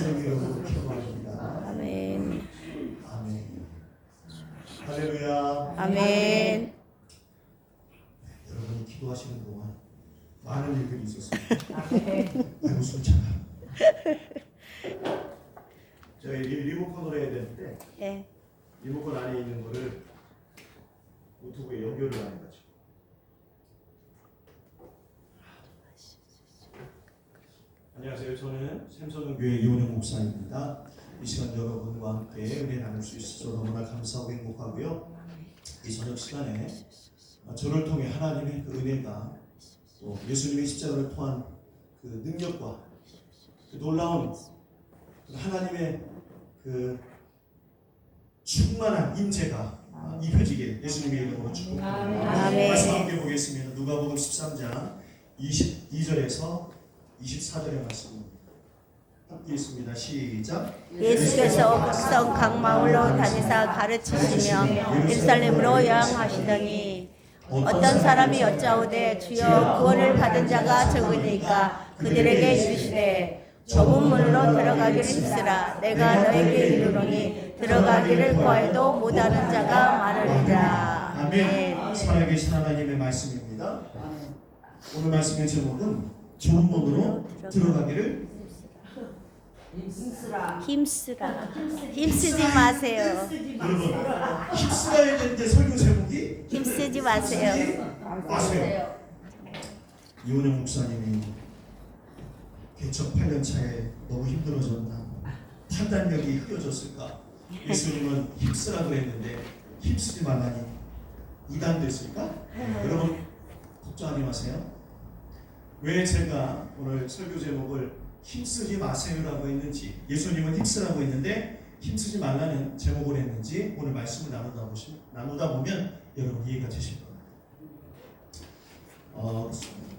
이름으로 기도합니다. 아멘. 아멘. 할렐루야. 아멘. 여러분이 기도하시는 동안 많은 일들이 있었습니다. 아이고 숨차다. 저희 리모컨으로 해야 되는데 예. 리모컨 안에 있는 거를 노트북에 연결을 안 해가지고. 안녕하세요. 저는 샘서동교회 이원영 목사입니다. 이 시간 여러분과 함께 은혜 나눌 수 있어서 너무나 감사하고 행복하고요. 이 저녁 시간에 저를 통해 하나님의 그 은혜가 또 예수님의 십자가를 통한 그 능력과 그 놀라운 하나님의 그 충만한 임재가 입혀지게 예수님의 이름으로 축복합니다. 아멘. 말씀 함께 보겠습니다. 누가복음 13장 22절에서 24절의 말씀입니다. 함께 있습니다. 시작. 예수께서 각성 각 마을로 다니사 가르치시며 예루살렘으로 여행하시더니 어떤 사람이 여짜오되 주여 구원을 받은 자가 적으니까 그들에게 이르시되 좁은 문으로 들어가기를 힘쓰라. 내가 너에게 이르노니 들어가기를 구하여도 못하는 자가 많으리라. 아멘. 살아계신 하나님의 말씀입니다. 오늘 말씀의 제목은 좁은 문으로 들어가기를 힘쓰라. 힘쓰지 마세요. 여러분 힙스가야 되는데 설교 제목이 힘쓰지 마세요. 마세요. 이원영 목사님이 개척 8년 차에 너무 힘들어졌나 판단력이 흐려졌을까 예수님은 힙스라고 했는데 힙스지 말라니 이단됐을까? 여러분 걱정하지 마세요. 왜 제가 오늘 설교 제목을 힘쓰지 마세요라고 했는지, 예수님은 힘쓰라고 했는데 힘쓰지 말라는 제목을 했는지 오늘 말씀을 나누다 보면 여러분 이해가 되실 겁니다.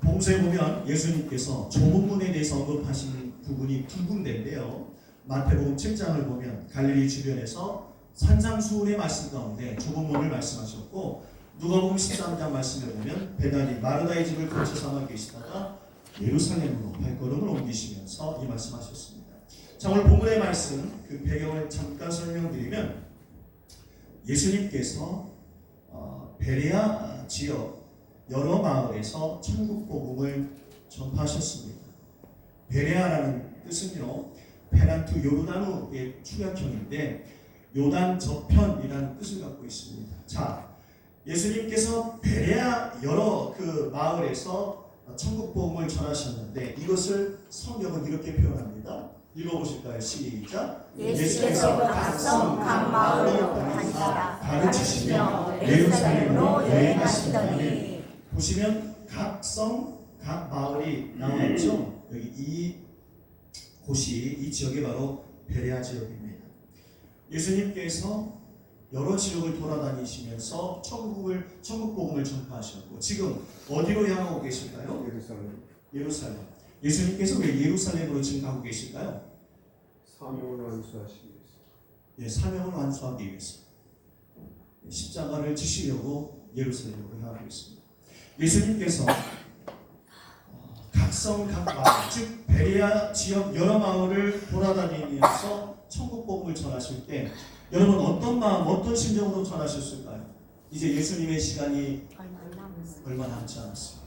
봉서에 보면 예수님께서 좁은 문에 대해서 언급하신 부분이 두 군데인데요. 마태복음 7장을 보면 갈릴리 주변에서 산상수훈의 말씀 가운데 좁은 문을 말씀하셨고, 누가복음 13장 말씀에 보면 베다니 마르다의 집을 거처 삼아 계시다가 예루살렘으로 발걸음을 옮기시면서 이 말씀하셨습니다. 자, 오늘 본문의 말씀 그 배경을 잠깐 설명드리면 예수님께서 베레아 지역 여러 마을에서 천국 복음을 전파하셨습니다. 베레아라는 뜻은요 페란투 요르다누의 축약형인데 요단 저편이라는 뜻을 갖고 있습니다. 자, 예수님께서 베레아 여러 그 마을에서 천국 복음을 전하셨는데 이것을 성경은 이렇게 표현합니다. 읽어보실까요? 시작. 예수께서 각성 각 마을로 다니사 가르치시며 예루살렘으로 여행하시더니. 보시면 각성 각 마을이 나와있죠. 여기 이 곳이 이 지역이 바로 베레아 지역입니다. 예수님께서 여러 지역을 돌아다니시면서 천국 복음을 전파하셨고 지금 어디로 향하고 계실까요? 예루살렘. 예수님께서 왜 예루살렘으로 지금 가고 계실까요? 사명을 완수하시기 위해서. 예, 사명을 완수하기 위해서 십자가를 지시려고 예루살렘으로 향하고 있습니다. 예수님께서 각성 각 마을, 즉 베레아 지역 여러 마을을 돌아다니면서 천국 복음을 전하실 때 여러분 어떤 마음, 어떤 심정으로 전하셨을까요? 이제 예수님의 시간이 얼마 남지 않았습니다.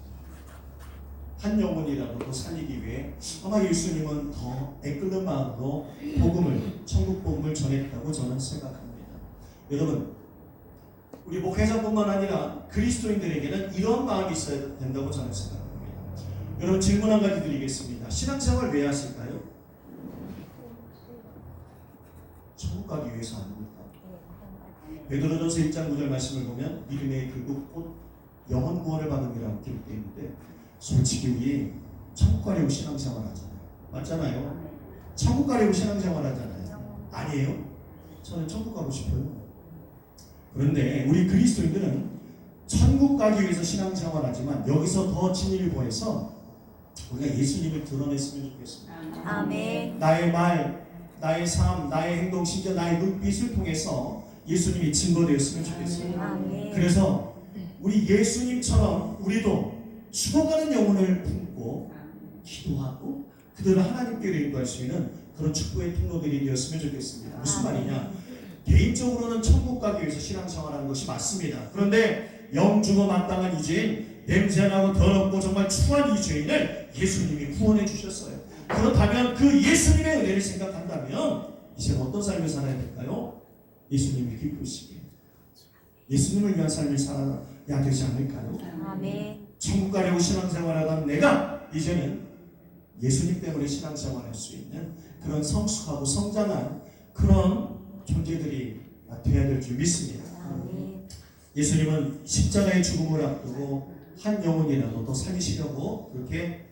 한 영혼이라도 더 살리기 위해 아마 예수님은 더 애끓는 마음으로 천국 복음을 전했다고 저는 생각합니다. 여러분, 우리 목회자뿐만 아니라 그리스도인들에게는 이런 마음이 있어야 된다고 저는 생각합니다. 여러분 질문 한 가지 드리겠습니다. 신앙생활 왜 하실까요? 천국 가기 위해서 아닙니까? 베드로전서 1장 9절 말씀을 보면 믿음의 결국 곧 영혼 구원을 받음이라고 기록되어 있는데 솔직히 우리 천국 가려고 신앙생활 하잖아요. 맞잖아요? 천국 가려고 신앙생활 하잖아요. 아니에요? 저는 천국 가고 싶어요. 그런데 우리 그리스도인들은 천국 가기 위해서 신앙생활 하지만 여기서 더 진리를 보여서 우리가 예수님을 드러냈으면 좋겠습니다. 아멘. 나의 말, 나의 삶, 나의 행동, 심지어 나의 눈빛을 통해서 예수님이 증거되었으면 좋겠어요. 아멘. 그래서 우리 예수님처럼 우리도 죽어가는 영혼을 품고 기도하고 그들을 하나님께로 인도할 수 있는 그런 축복의 통로들이 되었으면 좋겠습니다. 무슨 말이냐? 개인적으로는 천국 가기 위해서 신앙생활하는 것이 맞습니다. 그런데 영주고 마땅한 이 죄인, 냄새나고 더럽고 정말 추한 이 죄인을 예수님이 구원해 주셨어요. 그렇다면 그 예수님의 은혜를 생각한다면 이제 어떤 삶을 살아야 될까요? 예수님을 기쁘시게 예수님을 위한 삶을 살아야 되지 않을까요? 아멘. 천국 가려고 신앙생활하던 내가 이제는 예수님 때문에 신앙생활할 수 있는 그런 성숙하고 성장한 그런 존재들이 되어야 될 줄 믿습니다. 아멘. 예수님은 십자가의 죽음을 앞두고 한 영혼이라도 더 살리시려고 그렇게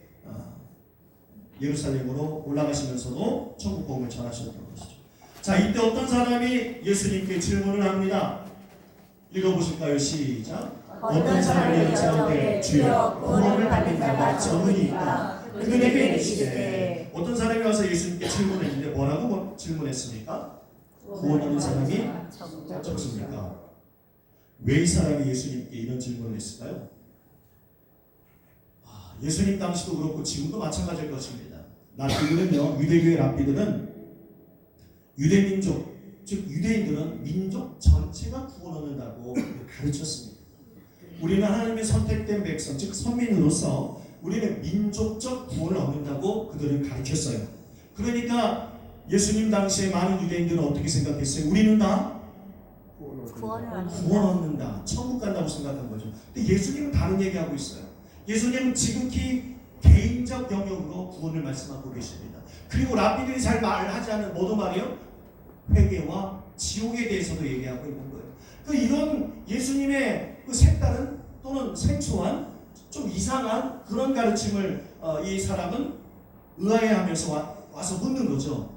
예루살렘으로 올라가시면서도 천국 복음을 전하셨던 것이죠. 자, 이때 어떤 사람이 예수님께 질문을 합니다. 읽어보실까요? 시작. 어떤 사람이 여짜오되 주여 구원을 받는 자가 적으니까 그들에게 이르시되. 어떤 사람이 와서 예수님께 질문했는데 뭐라고 질문했습니까? 구원 있는 사람이 적습니까? 왜 이 사람이 예수님께 이런 질문을 했을까요? 예수님 당시도 그렇고 지금도 마찬가지일 것입니다. 랍비들은요, 유대교의 랍비들은 유대민족, 즉 유대인들은 민족 전체가 구원 얻는다고 가르쳤습니다. 우리는 하나님의 선택된 백성, 즉 선민으로서 우리는 민족적 구원을 얻는다고 그들은 가르쳤어요. 그러니까 예수님 당시에 많은 유대인들은 어떻게 생각했어요? 우리는 다 구원 얻는다, 천국 간다고 생각한 거죠. 근데 예수님은 다른 얘기하고 있어요. 예수님은 지극히 개인적 영역으로 구원을 말씀하고 계십니다. 그리고 랍비들이 잘 말하지 않은 뭐도 말이요? 회개와 지옥에 대해서도 얘기하고 있는 거예요. 이런 예수님의 그 색다른 또는 생소한 좀 이상한 그런 가르침을 이 사람은 의아해하면서 와서 묻는 거죠.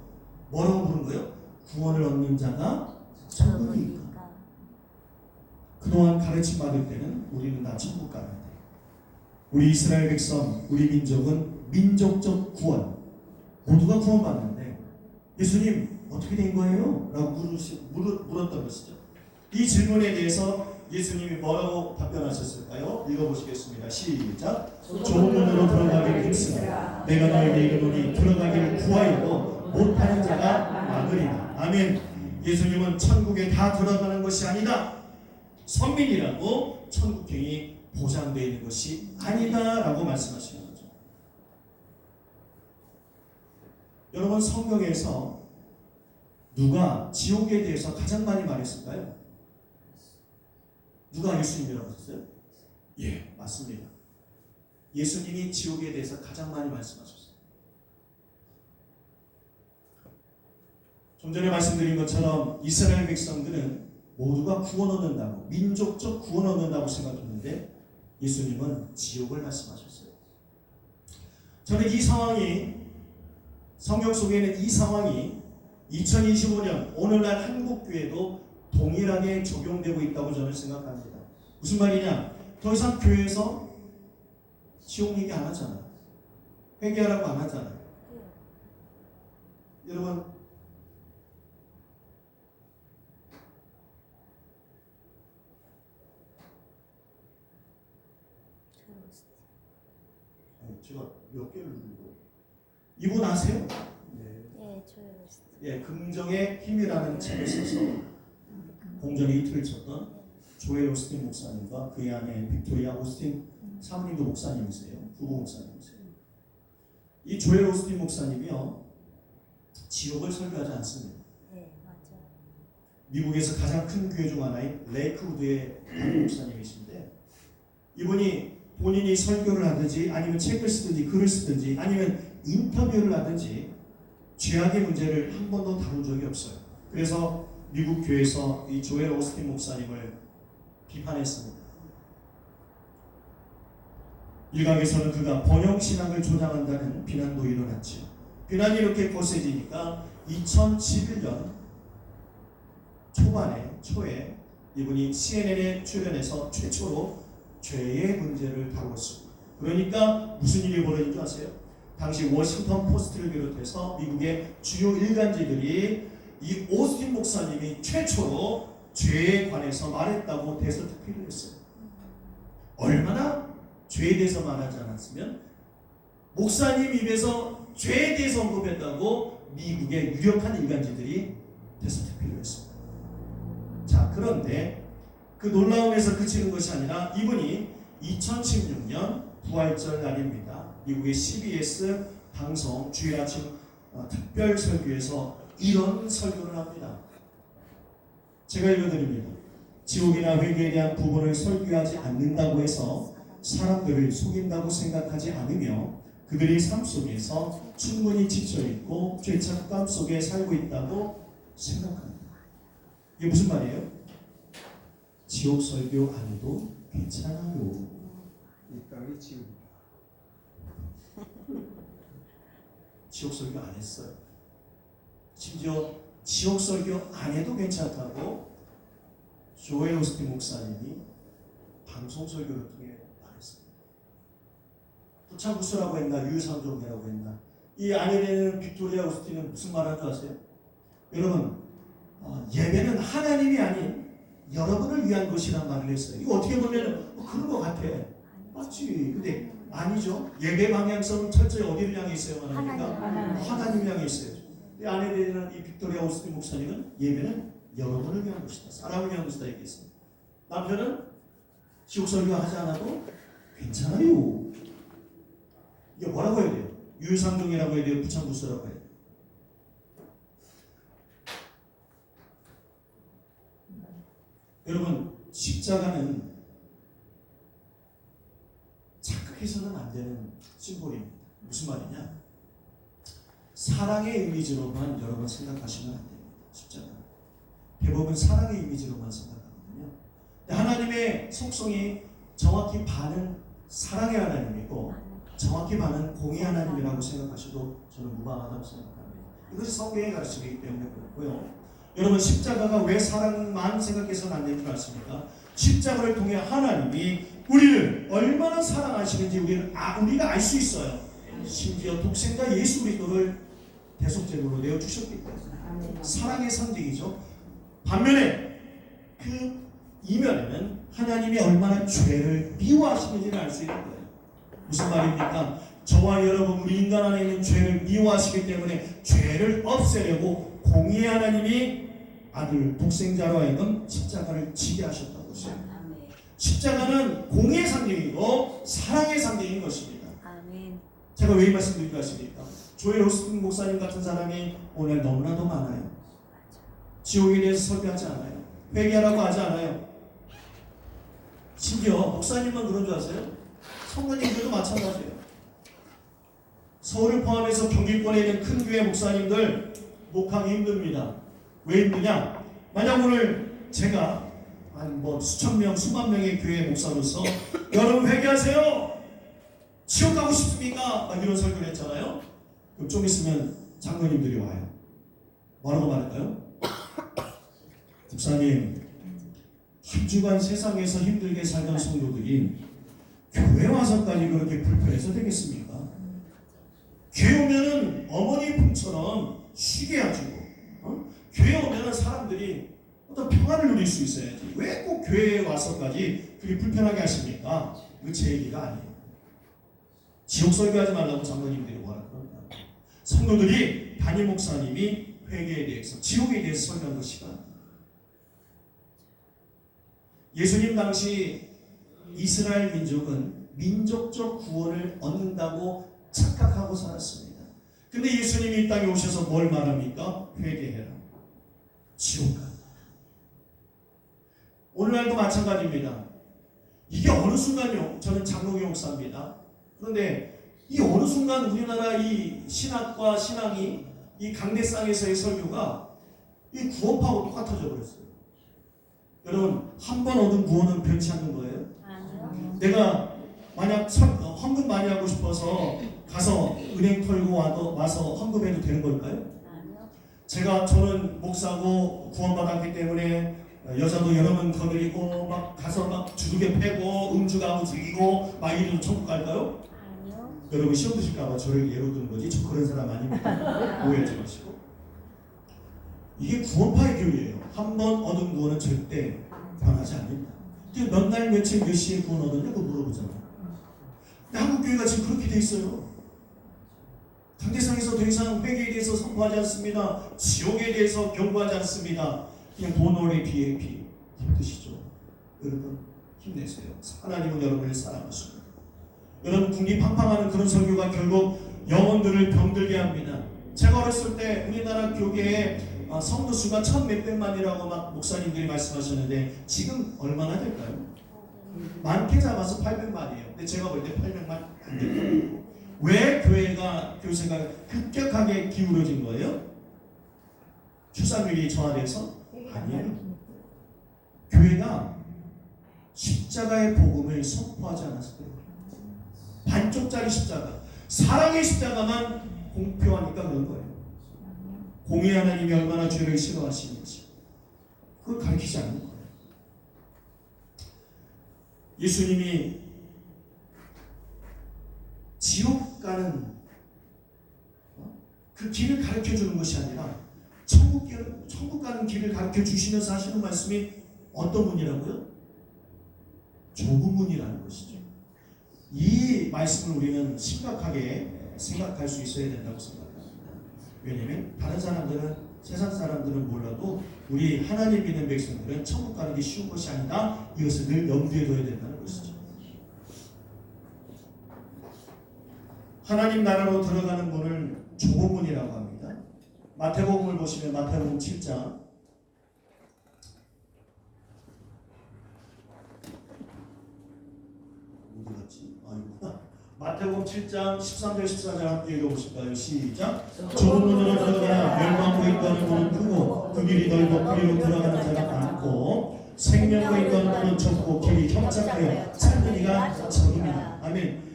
뭐라고 묻는 거예요? 구원을 얻는 자가 적으니까. 그동안 가르침 받을 때는 우리는 다 천국 가는데 우리 이스라엘 백성, 우리 민족은 민족적 구원, 모두가 구원받는데 예수님 어떻게 된 거예요? 라고 물었던 것이죠. 이 질문에 대해서 예수님이 뭐라고 답변하셨을까요? 읽어보시겠습니다. 시작. 좁은 문으로 들어가기를 힘쓰라. 내가 너에게 이르노니 들어가기를 구하여도 못하는 자가 많으리라. 아멘. 예수님은 천국에 다 들어가는 것이 아니다. 선민이라고 천국행이 보장되어 있는 것이 아니다라고 말씀하시는 거죠. 여러분, 성경에서 누가 지옥에 대해서 가장 많이 말했을까요? 누가 예수님이라고 했어요? 예, 맞습니다. 예수님이 지옥에 대해서 가장 많이 말씀하셨어요. 좀 전에 말씀드린 것처럼 이스라엘 백성들은 모두가 구원 얻는다고, 민족적 구원 얻는다고 생각했는데 예수님은 지옥을 말씀하셨어요. 저는 이 상황이, 성경 속에는 이 상황이 2025년 오늘날 한국교회도 동일하게 적용되고 있다고 저는 생각합니다. 무슨 말이냐? 더 이상 교회에서 지옥 얘기 안 하잖아요. 회개하라고 안 하잖아요. 여러분, 제가 몇 개를 누르고 이분 아세요? 네, 저요. 예, 긍정의 힘이라는 책을 써서 공전에 이틀을 쳤던 조엘 오스틴 목사님과 그의 아내 빅토리아 오스틴 사모님도 목사님이세요. 부부 목사님이세요. 이 조엘 오스틴 목사님이요, 지옥을 설교하지 않습니다. 네, 맞아요. 미국에서 가장 큰 교회 중 하나인 레이크우드의 담임 목사님이신데 이분이 본인이 설교를 하든지 아니면 책을 쓰든지 글을 쓰든지 아니면 인터뷰를 하든지 죄악의 문제를 한 번도 다룬 적이 없어요. 그래서 미국 교회에서 이 조엘 오스틴 목사님을 비판했습니다. 일각에서는 그가 번영신앙을 조장한다는 비난도 일어났죠. 비난이 이렇게 거세지니까 2011년 초에 이분이 CNN에 출연해서 최초로 죄의 문제를 다뤘습니다. 그러니까 무슨 일이 벌어진 줄 아세요? 당시 워싱턴 포스트를 비롯해서 미국의 주요 일간지들이 이 오스틴 목사님이 최초로 죄에 관해서 말했다고 대서특필을 했어요. 얼마나 죄에 대해서 말하지 않았으면 목사님 입에서 죄에 대해서 언급했다고 미국의 유력한 일간지들이 대서특필을 했습니다. 자, 그런데 그 놀라움에서 그치는 것이 아니라 이분이 2016년 부활절 날입니다. 미국의 CBS 방송 주일 아침 특별 설교에서 이런 설교를 합니다. 제가 읽어드립니다. 지옥이나 회개에 대한 부분을 설교하지 않는다고 해서 사람들을 속인다고 생각하지 않으며 그들이 삶 속에서 충분히 지쳐있고 죄책감 속에 살고 있다고 생각합니다. 이게 무슨 말이에요? 지옥 설교 안 해도 괜찮아요. 이 땅이 지옥이다. 지옥 설교 안 했어요. 심지어 지옥 설교 안 해도 괜찮다고 조엘 오스틴 목사님이 방송 설교를 통해 말했습니다. 부차구스라고 했나 유유상종이라고 했나 이 아내는 빅토리아 오스틴은 무슨 말 하는 줄 아세요? 여러분 예배는 하나님이 아닌 여러분을 위한 것이란 말을 했어요. 이거 어떻게 보면 그런 것 같아. 맞지? 근데 아니죠. 예배 방향성은 철저히 어디를 향해 있어요? 하나님 향해 있어요. 이 아내는 이 빅토리아 오스틴 목사님은 예배는 여러분을 위한 것이다. 사람을 위한 것이다 얘기했습니다. 남편은 지옥 설교 하지 않아도 괜찮아요. 이게 뭐라고 해야 돼요? 유유상종이라고 해야 돼요? 부창구스라고 해야 돼요? 여러분 십자가는 착각해서는 안 되는 심볼입니다. 무슨 말이냐? 사랑의 이미지로만 여러분 생각하시면 안 됩니다. 십자가 대부분 사랑의 이미지로만 생각하거든요. 하나님의 속성이 정확히 반은 사랑의 하나님이고 정확히 반은 공의 하나님이라고 생각하셔도 저는 무방하다고 생각합니다. 이것이 성경의 가르침이기 때문에 그렇고요. 여러분 십자가가 왜 사랑만 생각해서는 안 되는 줄 아십니까? 십자가를 통해 하나님이 우리를 얼마나 사랑하시는지 우리가 알 수 있어요. 심지어 독생자 예수 그리스도를 대속제물로 내어주셨기 때문에 사랑의 상징이죠. 반면에 그 이면에는 하나님이 얼마나 죄를 미워하시는지를 알 수 있는 거예요. 무슨 말입니까? 저와 여러분 우리 인간 안에 있는 죄를 미워하시기 때문에 죄를 없애려고 공의의 하나님이 아들 독생자로 하여금 십자가를 지게 하셨다고 했어요. 십자가는 공의의 상징이고 사랑의 상징인 것입니다. 아멘. 제가 왜 이 말씀드리고 하십니까? 조엘 오스틴 목사님 같은 사람이 오늘 너무나도 많아요. 지옥에 대해서 설교하지 않아요. 회개하라고 하지 않아요. 심지어 목사님만 그런 줄 아세요? 성도님들도 마찬가지예요. 서울을 포함해서 경기권에 있는 큰 교회 목사님들 목하기 힘듭니다. 왜 힘드냐? 만약 오늘 제가 수천 명, 수만 명의 교회 목사로서 여러분 회개하세요. 지옥 가고 싶습니까? 이런 설교를 했잖아요. 그럼 좀 있으면 장로님들이 와요. 뭐라고 말할까요? 목사님, 한 주간 세상에서 힘들게 살던 성도들이 교회 와서까지 그렇게 불편해서 되겠습니까? 교회 오면은 어머니 품처럼 쉬게 해주고 교회 오면은 사람들이 어떤 평안을 누릴 수 있어야지. 왜 꼭 교회에 와서까지 그렇게 불편하게 하십니까? 이거 제 얘기가 아니에요. 지옥 설교하지 말라고 장로님들이 뭐라 그런다. 성도들이 담임 목사님이 회개에 대해서 지옥에 대해서 설교한 것이가 예수님 당시 이스라엘 민족은 민족적 구원을 얻는다고 착각하고 살았습니다. 근데 예수님이 이 땅에 오셔서 뭘 말합니까? 회개해라. 지옥 간다. 오늘날도 마찬가지입니다. 이게 어느 순간요? 저는 장로교 목사입니다. 그런데 이 어느 순간 우리나라 이 신학과 신앙이 이 강대상에서의 설교가 이 구원파하고 똑같아져 버렸어요. 여러분 한 번 얻은 구원은 변치 않는 거예요? 아니요. 내가 만약 헌금 많이 하고 싶어서 가서 은행 털고 와서 헌금해도 되는 걸까요? 아니요. 저는 목사고 구원받았기 때문에 여자도 여러 번 거느리고 막 가서 막 주둥에 패고 음주가무 즐기고 막 이러면 천국 갈까요? 아니요. 여러분 시험 드실까봐 저를 예로 드는 거지 저 그런 사람 아닙니다. 오해하지 마시고 이게 구원파의 교리예요. 한 번 얻은 구원은 절대 변하지 않는다. 몇 날 며칠 몇 시에 구원 얻었냐 그거 물어보잖아요. 근데 한국 교회가 지금 그렇게 돼 있어요. 강대상에서 더 이상 회개에 대해서 선포하지 않습니다. 지옥에 대해서 경고하지 않습니다. 그냥 본원의 BAP 힘드시죠? 여러분 힘내세요. 하나님은 여러분을 사랑하십니다. 여러분 궁리팡팡하는 그런 설교가 결국 영혼들을 병들게 합니다. 제가 어렸을 때 우리나라 교계에 성도 수가 1,몇백만이라고 막 목사님들이 말씀하셨는데 지금 얼마나 될까요? 많게 잡아서 800만이에요. 근데 제가 볼 때 800만 안 됩니다. 왜 교세가 급격하게 기울어진 거예요? 출산율이 저하돼서? 아니에요. 교회가 십자가의 복음을 선포하지 않았어요. 반쪽짜리 십자가, 사랑의 십자가만 공표하니까 그런 거예요. 공의 하나님이 얼마나 죄를 싫어하시는지 그걸 가르치지 않는 거예요. 예수님이 지옥 가는 그 길을 가르쳐 주는 것이 아니라 천국 가는 길을 가르쳐 주시면서 하시는 말씀이 어떤 문이라고요? 좁은 문이라는 것이죠. 이 말씀을 우리는 심각하게 생각할 수 있어야 된다고 생각합니다. 왜냐하면 다른 사람들은, 세상 사람들은 몰라도 우리 하나님 믿는 백성들은 천국 가는 게 쉬운 것이 아니다. 이것을 늘 염두에 둬야 된다는 것이죠. 하나님 나라로 들어가는 문을 좁은 문이라고 합니다. 마태복음을 보시면 마태복음 7장 어디 갔지? 마태복음 7장 13절 14절 함께 읽어보실까요? 시작. 좁은 문으로 들어가야 멸망으로 이끄는 문은 크고 그 길이 넓고 그리로 들어가는 자가 많고 생명으로 이끄는 문은 좁고 길이 협착하여 찾는 이가 적입니다. 아멘.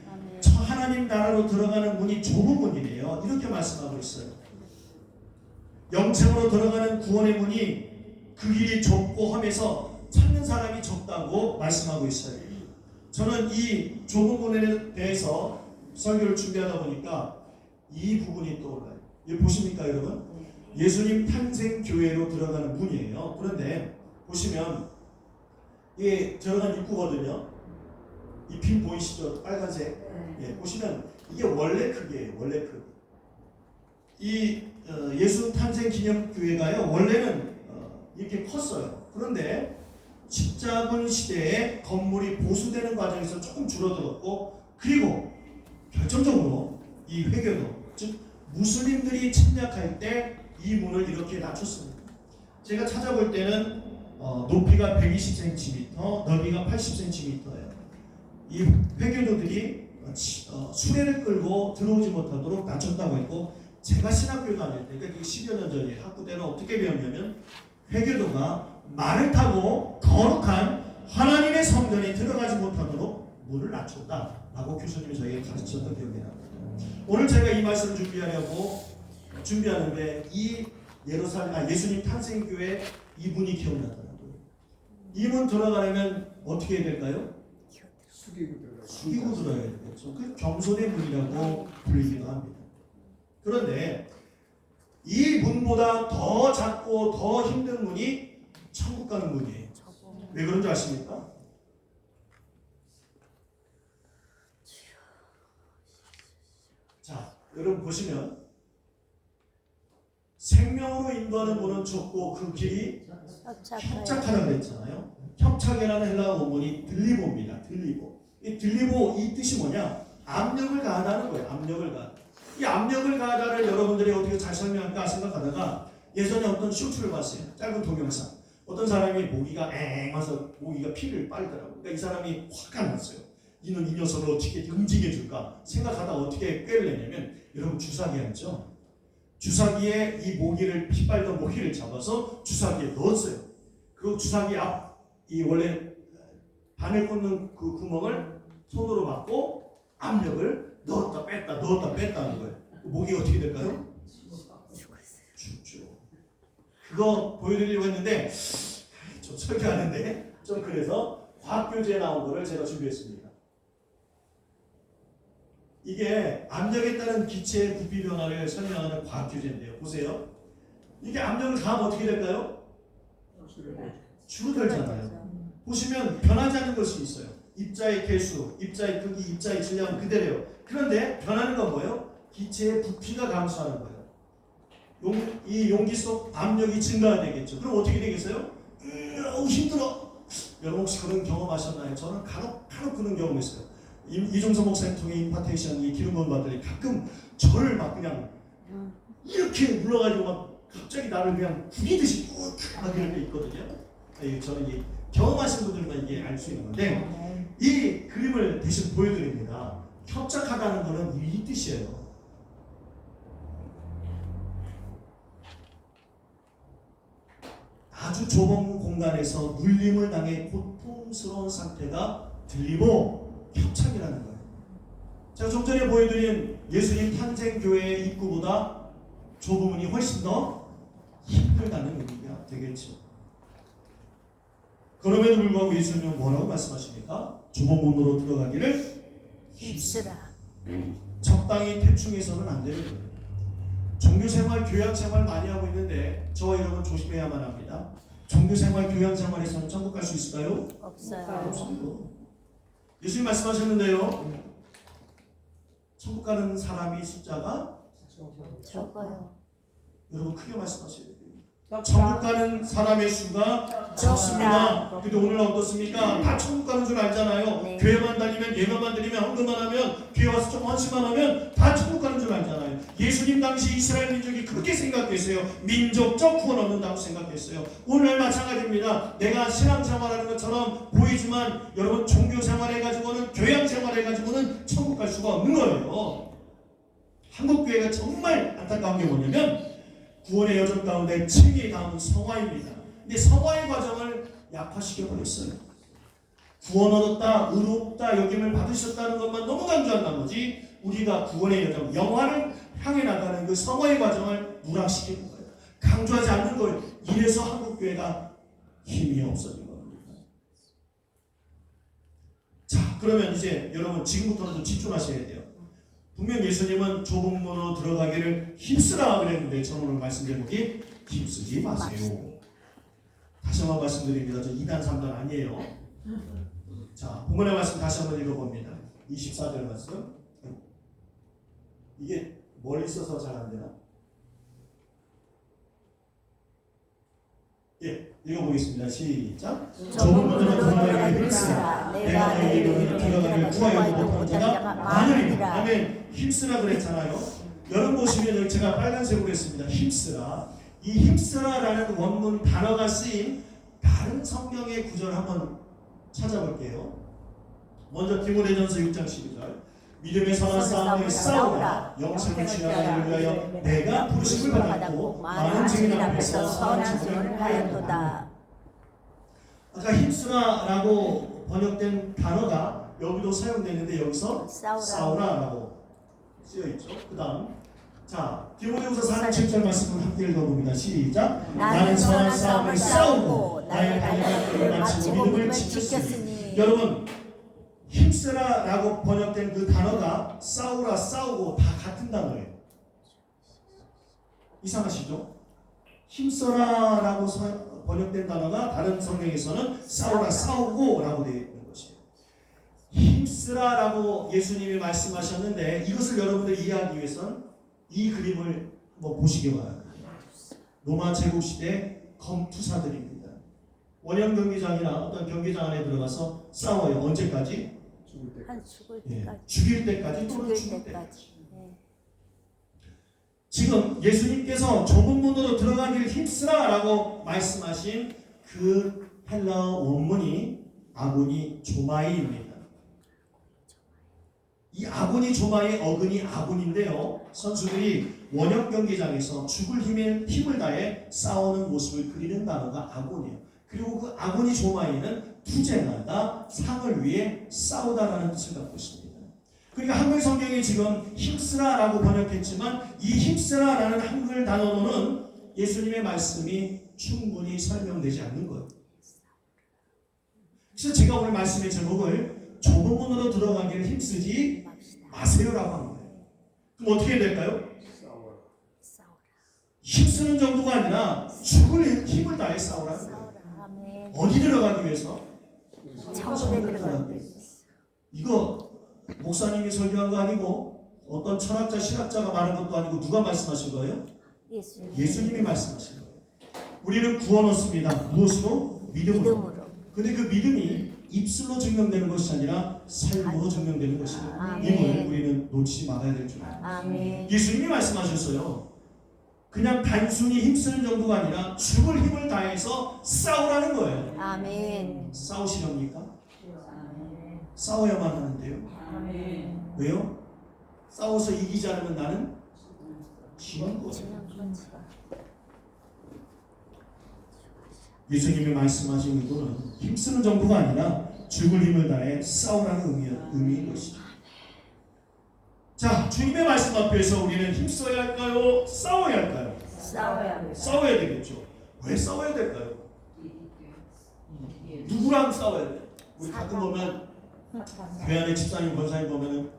하나님 나라로 들어가는 문이 좁은 문이래요. 이렇게 말씀하고 있어요. 영생으로 들어가는 구원의 문이 그 길이 좁고 하면서 찾는 사람이 적다고 말씀하고 있어요. 저는 이 좁은 문에 대해서 설교를 준비하다 보니까 이 부분이 떠올라요. 이거 보십니까 여러분? 예수님 탄생교회로 들어가는 문이에요. 그런데 보시면 이게 들어간 입구거든요. 이 핀 보이시죠? 빨간색. 예, 보시면 이게 원래 크기예요. 원래 크기. 이 예수 탄생 기념교회가요. 원래는 이렇게 컸어요. 그런데 십자군 시대에 건물이 보수되는 과정에서 조금 줄어들었고, 그리고 결정적으로 이 회교도, 즉 무슬림들이 침략할 때 이 문을 이렇게 낮췄습니다. 제가 찾아볼 때는 높이가 120cm, 너비가 80cm예요. 이 회교도들이 수레를 끌고 들어오지 못하도록 낮췄다고 했고, 제가 신학교 다닐 때, 그러니까 10여 년 전에 학부 때는 어떻게 배웠냐면 회교도가 말을 타고 거룩한 하나님의 성전에 들어가지 못하도록 문을 낮췄다 라고 교수님이 저에게 가르쳤던 기억이 납니다. 오늘 제가 이 말씀을 준비하는데 이 예수님 탄생교회 이 문이 기억나더라고요. 이 문 들어가려면 어떻게 해야 될까요? 숙이고 들어야 되겠죠. 그 겸손의 문이라고 불리기도 합니다. 그런데 이 문보다 더 작고 더 힘든 문이 천국 가는 문이에요. 왜 그런 줄 아십니까? 자, 여러분 보시면 생명으로 인도하는 문은 좁고 그 길이 협착하라고 했잖아요. 협착이라는 헬라어 원문이 들리보입니다. 들리보. 이 들리보 이 뜻이 뭐냐? 압력을 가하다는 거예요. 압력을 가하다. 이 압력을 가하다를 여러분들이 어떻게 잘 설명할까 생각하다가 예전에 어떤 쇼츠를 봤어요. 짧은 동영상. 어떤 사람이 모기가 엥 와서 모기가 피를 빨더라고요. 그러니까 이 사람이 화가 났어요. 이는 이 녀석을 어떻게 움직여줄까 생각하다가 어떻게 꾀를 내냐면, 여러분 주사기 알죠? 주사기에 이 모기를 피 빨던 모기를 잡아서 주사기에 넣었어요. 그리고 주사기 앞 이 원래 바늘 꽂는 그 구멍을 손으로 막고 압력을 넣었다 뺐다 하는 거예요. 모기가 어떻게 될까요? 죽죠. 그거 보여드리려고 했는데 좀 설교하는데 좀 그래서 과학교재에 나온 거를 제가 준비했습니다. 이게 압력에 따른 기체의 부피 변화를 설명하는 과학교재인데요. 보세요. 이게 압력을 가하면 어떻게 될까요? 줄어들잖아요. 보시면 변하지 않는 것이 있어요. 입자의 개수, 입자의 크기, 입자의 질량은 그대로요. 그런데 변하는 건 뭐예요? 기체의 부피가 감소하는 거예요. 이 용기 속 압력이 증가되겠죠. 그럼 어떻게 되겠어요? 힘들어. 여러분 혹시 그런 경험하셨나요? 저는 간혹 그런 경험했어요. 이종서 목사님 통해 임파테이션 이 기름 부음 받더니 가끔 저를 막 그냥 이렇게 눌러가지고 막 갑자기 나를 그냥 구리듯이 막 이런 게 있거든요. 저는 이 경험하신 분들만 이게 알 수 있는 건데 이 그림을 대신 보여드립니다. 협착하다는 것은 이 뜻이에요. 아주 좁은 공간에서 눌림을 당해 고통스러운 상태가 들리고 협착이라는 거예요. 제가 좀 전에 보여드린 예수님 탄생교회의 입구보다 좁음이 훨씬 더 힘들다는 의미가 되겠죠. 그럼에도 불구하고 예수님은 뭐라고 말씀하십니까? 좁은 문으로 들어가기를 힘쓰라. 적당히 대충해서는 안 되는 거예요. 종교생활, 교양생활 많이 하고 있는데 저와 여러분 조심해야만 합니다. 종교생활, 교양생활에서는 천국 갈 수 있을까요? 없어요. 없습니다. 예수님 말씀하셨는데요. 천국 가는 사람이 숫자가 적어요. 여러분 크게 말씀하셔야 돼요. 천국 가는 사람의 수가 적습니다. 근데 오늘 어떻습니까? 다 천국 가는 줄 알잖아요. 네. 교회만 다니면 예배만 드리면 헌금만 하면 교회 와서 좀 헌신만 하면 다 천국 가는 줄 알잖아요. 예수님 당시 이스라엘 민족이 그렇게 생각했어요. 민족적 구원 얻는다고 생각했어요. 오늘 마찬가지입니다. 내가 신앙생활하는 것처럼 보이지만 여러분 종교생활해가지고는 교양생활해가지고는 천국 갈 수가 없는 거예요. 한국교회가 정말 안타까운 게 뭐냐면 구원의 여정 가운데 칭의 다음은 성화입니다. 근데 성화의 과정을 약화시켜버렸어요. 구원 얻었다, 의롭다, 여김을 받으셨다는 것만 너무 강조한 나머지 우리가 구원의 여정, 영화를 향해 나가는 그 성화의 과정을 누락시키는 거예요. 강조하지 않는 거예요. 이래서 한국교회가 힘이 없어진 겁니다. 자, 그러면 이제 여러분 지금부터는 좀 집중하셔야 돼요. 분명 예수님은 좁은 문으로 들어가기를 힘쓰라 그랬는데 저는 오늘 말씀 제목이 힘쓰지 마세요. 다시 한번 말씀드립니다. 저 2단 3단 아니에요. 자, 본문의 말씀 다시 한번 읽어봅니다. 24절 말씀. 이게 멀리 있어서 잘 안 되나? 예, 읽어보겠습니다. 시작. 좁은 문으로 들어가기를 힘쓰라. 내가 너희 이름으로 들어가기를 구하여도 못하는 자가 많으리라. 아멘. 힘쓰라 그랬잖아요. 여러분 보시면 여기 제가 빨간색으로 했습니다. 힘쓰라. 이 힘쓰라라는 원문 단어가 쓰인 다른 성경의 구절 한번 찾아볼게요. 먼저 디모데전서 6장 12절. 믿음의 선한 싸움을 싸우라. 영생을 취하기 위하여 내가 부르심을 받았고 많은 증인 앞에서 선한 증언을 하였도다. 아까 힘쓰라라고 번역된 단어가 여기도 사용되는데 여기서 싸우라라고 쓰여있죠. 그 다음 자 디모데후서 4장 7절 말씀을 함께 읽어봅니다. 시작. 나는 선한 싸움을 싸우고 나의 달려갈 길을 마치고 믿음을 지켰으니. 여러분 힘쓰라라고 번역된 그 단어가 싸우라, 싸우고 다 같은 단어예요. 이상하시죠? 힘써라라고 번역된 단어가 다른 성경에서는 싸우라, 싸우고라고 되어 있는 것이에요. 힘쓰라라고 예수님이 말씀하셨는데 이것을 여러분들이 이해하기 위해서는 이 그림을 한번 보시기 바랍니다. 로마 제국시대 검투사들입니다. 원형 경기장이나 어떤 경기장 안에 들어가서 싸워요. 언제까지? 한 죽을 예, 때까지. 죽일 때까지 또는 죽을 죽을 때까지. 때까지. 네. 지금 예수님께서 좁은 문으로 들어가기를 힘쓰라라고 말씀하신 그 헬라어 원문이 아고니 조마이입니다. 이 아고니 조마의 어근이 아군인데요. 선수들이 원형 경기장에서 죽을 힘을 다해 싸우는 모습을 그리는 단어가 아곤이에요. 그리고 그 아고니 조마이는 투쟁하다, 상을 위해 싸우다라는 뜻을 갖고 있습니다. 그러니까 한글 성경이 지금 힘쓰라라고 번역했지만 이 힘쓰라라는 한글 단어로는 예수님의 말씀이 충분히 설명되지 않는 거예요. 그래서 제가 오늘 말씀의 제목을 좁은 문으로 들어가기를 힘쓰지 마세요라고 한 거예요. 그럼 어떻게 될까요? 힘쓰는 정도가 아니라 죽을 힘을 다해 싸우라는 거예요. 어디 들어가기 위해서? 천국에 들어가기 위해서. 이거 목사님이 설교한 거 아니고 어떤 철학자, 신학자가 말한 것도 아니고 누가 말씀하신 거예요? 예수님. 예수님이 말씀하신 거예요. 우리는 구원 얻습니다. 무엇으로? 믿음으로. 믿음으로. 근데 그 믿음이 입술로 증명되는 것이 아니라 삶으로 증명되는 것이에요. 아멘. 이걸 우리는 놓치지 말아야 될 줄 알아요. 아멘. 예수님이 말씀하셨어요. 그냥 단순히 힘쓰는 정도가 아니라 죽을 힘을 다해서 싸우라는 거예요. 아멘. 싸우시렵니까? 싸워야만 하는데요. 왜요? 싸워서 이기지 않으면 나는 지는 거예요. 지는 거지. 예수님이 말씀하신 의도는 힘쓰는 정도가 아니라 죽을 힘을 다해 싸우라는 의미인 것이죠. 자, 주님의 말씀 앞에서 우리는 힘써야 할까요? 싸워야 할까요? 싸워야 합니다. 싸워야 되겠죠. 왜 싸워야 될까요? 누구랑 싸워야 돼요? 우리 가끔 보면 교회 안에 집사님, 권사님 보면은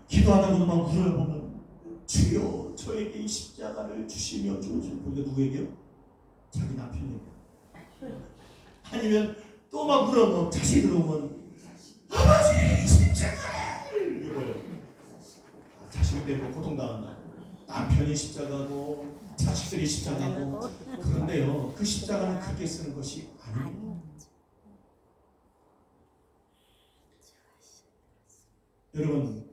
기도하다가도 막 울어요. 보면 주여 저에게 이 십자가를 주시며 주시면 그게 누구에게요? 자기 남편에게. 아니면 또 막 울어. 뭐 자식이 들어오면 아버지 십자가를 이거예요. 자식 때문에 고통당한다. 남편이 십자가고 자식들이 십자가고. 그런데요, 그 십자가는 그렇게 쓰는 것이 아니에요. 여러분,